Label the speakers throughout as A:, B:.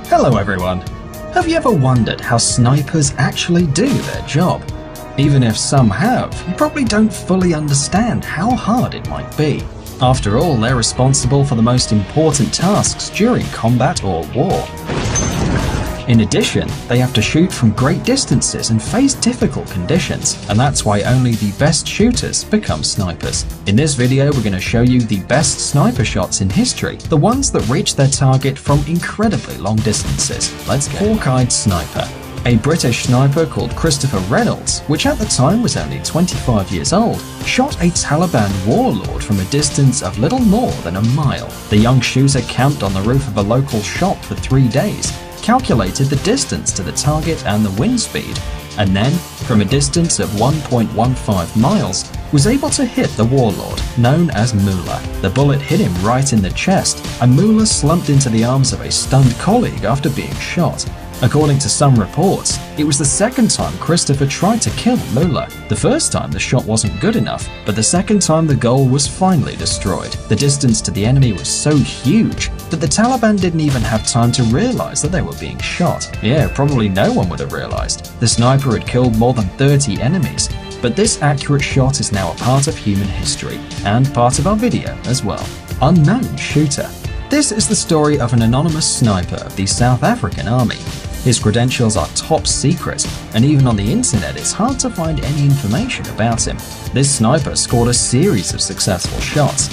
A: Hello everyone! Have you ever wondered how snipers actually do their job? Even if some have, you probably don't fully understand how hard it might be. After all, they're responsible for the most important tasks during combat or war. In addition, they have to shoot from great distances and face difficult conditions, and that's why only the best shooters become snipers. In this video, we're going to show you the best sniper shots in history, the ones that reach their target from incredibly long distances. Let's go. Hawk-eyed sniper. A British sniper called Christopher Reynolds, which at the time was only 25 years old, shot a Taliban warlord from a distance of little more than a mile. The young shooter camped on the roof of a local shop for 3 days, calculated the distance to the target and the wind speed, and then, from a distance of 1.15 miles, was able to hit the warlord, known as Mullah. The bullet hit him right in the chest, and Mullah slumped into the arms of a stunned colleague after being shot. According to some reports, it was the second time Christopher tried to kill Mullah. The first time the shot wasn't good enough, but the second time the goal was finally destroyed. The distance to the enemy was so huge that the Taliban didn't even have time to realize that they were being shot. Yeah, probably no one would have realized. The sniper had killed more than 30 enemies, but this accurate shot is now a part of human history, and part of our video as well. Unknown shooter. This is the story of an anonymous sniper of the South African Army. His credentials are top secret, and even on the internet it's hard to find any information about him. This sniper scored a series of successful shots.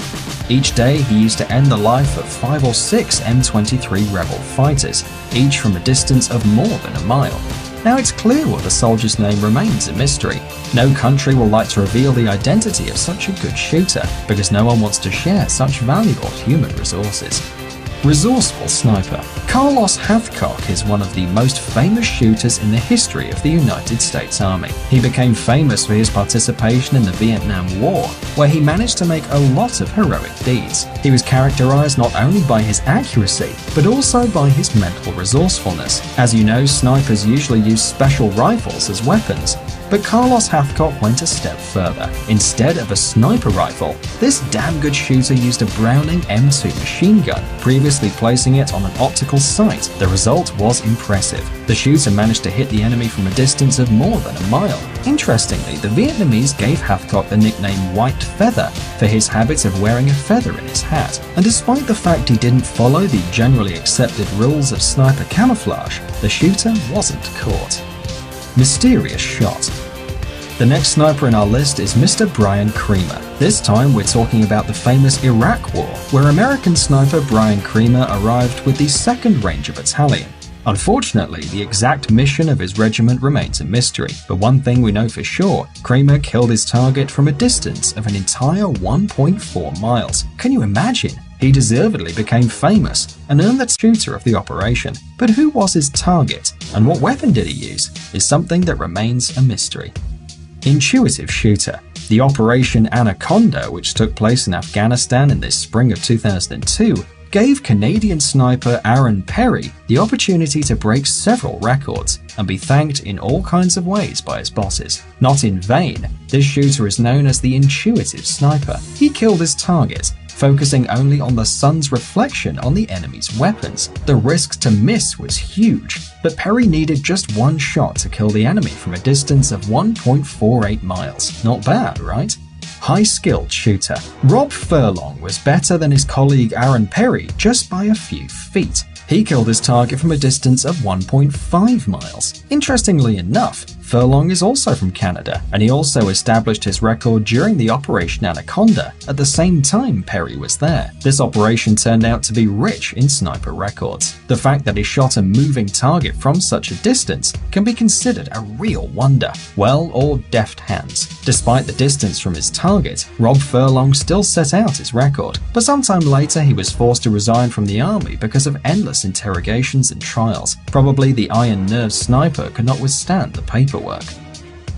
A: Each day he used to end the life of 5 or 6 M23 rebel fighters, each from a distance of more than a mile. Now it's clear why the soldier's name remains a mystery. No country will like to reveal the identity of such a good shooter, because no one wants to share such valuable human resources. Resourceful sniper. Carlos Hathcock is one of the most famous shooters in the history of the United States Army. He became famous for his participation in the Vietnam War, where he managed to make a lot of heroic deeds. He was characterized not only by his accuracy, but also by his mental resourcefulness. As you know, snipers usually use special rifles as weapons, but Carlos Hathcock went a step further. Instead of a sniper rifle, this damn good shooter used a Browning M2 machine gun, previously placing it on an optical sight. The result was impressive. The shooter managed to hit the enemy from a distance of more than a mile. Interestingly, the Vietnamese gave Hathcock the nickname White Feather for his habit of wearing a feather in his hat. And despite the fact he didn't follow the generally accepted rules of sniper camouflage, the shooter wasn't caught. Mysterious shot. The next sniper in our list is Mr. Brian Creamer. This time we're talking about the famous Iraq War, where American sniper Brian Creamer arrived with the 2nd Ranger Battalion. Unfortunately, the exact mission of his regiment remains a mystery, but one thing we know for sure, Creamer killed his target from a distance of an entire 1.4 miles. Can you imagine? He deservedly became famous and earned the shooter of the operation. But who was his target, and what weapon did he use, is something that remains a mystery. Intuitive shooter. The Operation Anaconda, which took place in Afghanistan in the spring of 2002, gave Canadian sniper Aaron Perry the opportunity to break several records and be thanked in all kinds of ways by his bosses. Not in vain, this shooter is known as the intuitive sniper. He killed his target, focusing only on the sun's reflection on the enemy's weapons. The risk to miss was huge, but Perry needed just one shot to kill the enemy from a distance of 1.48 miles. Not bad, right? High-skilled shooter. Rob Furlong was better than his colleague Aaron Perry just by a few feet. He killed his target from a distance of 1.5 miles. Interestingly enough, Furlong is also from Canada, and he also established his record during the Operation Anaconda at the same time Perry was there. This operation turned out to be rich in sniper records. The fact that he shot a moving target from such a distance can be considered a real wonder. Well, or deft hands. Despite the distance from his target, Rob Furlong still set out his record, but sometime later he was forced to resign from the army because of endless interrogations and trials. Probably the iron-nerved sniper could not withstand the paperwork.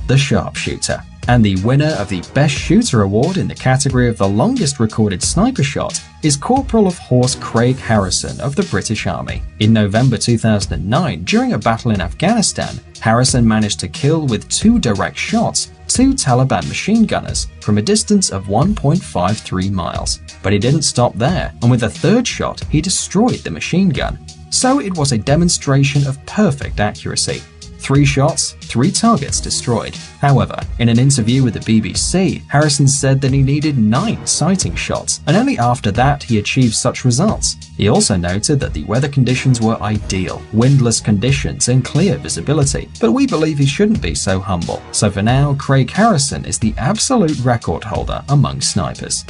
A: The sharpshooter. And the winner of the Best Shooter Award in the category of the longest recorded sniper shot is Corporal of Horse Craig Harrison of the British Army. In November 2009, during a battle in Afghanistan, Harrison managed to kill with 2 direct shots 2 Taliban machine gunners from a distance of 1.53 miles. But he didn't stop there, and with a 3rd shot, he destroyed the machine gun. So it was a demonstration of perfect accuracy. 3 shots, 3 targets destroyed. However, in an interview with the BBC, Harrison said that he needed 9 sighting shots, and only after that he achieved such results. He also noted that the weather conditions were ideal, windless conditions and clear visibility, but we believe he shouldn't be so humble. So for now, Craig Harrison is the absolute record holder among snipers.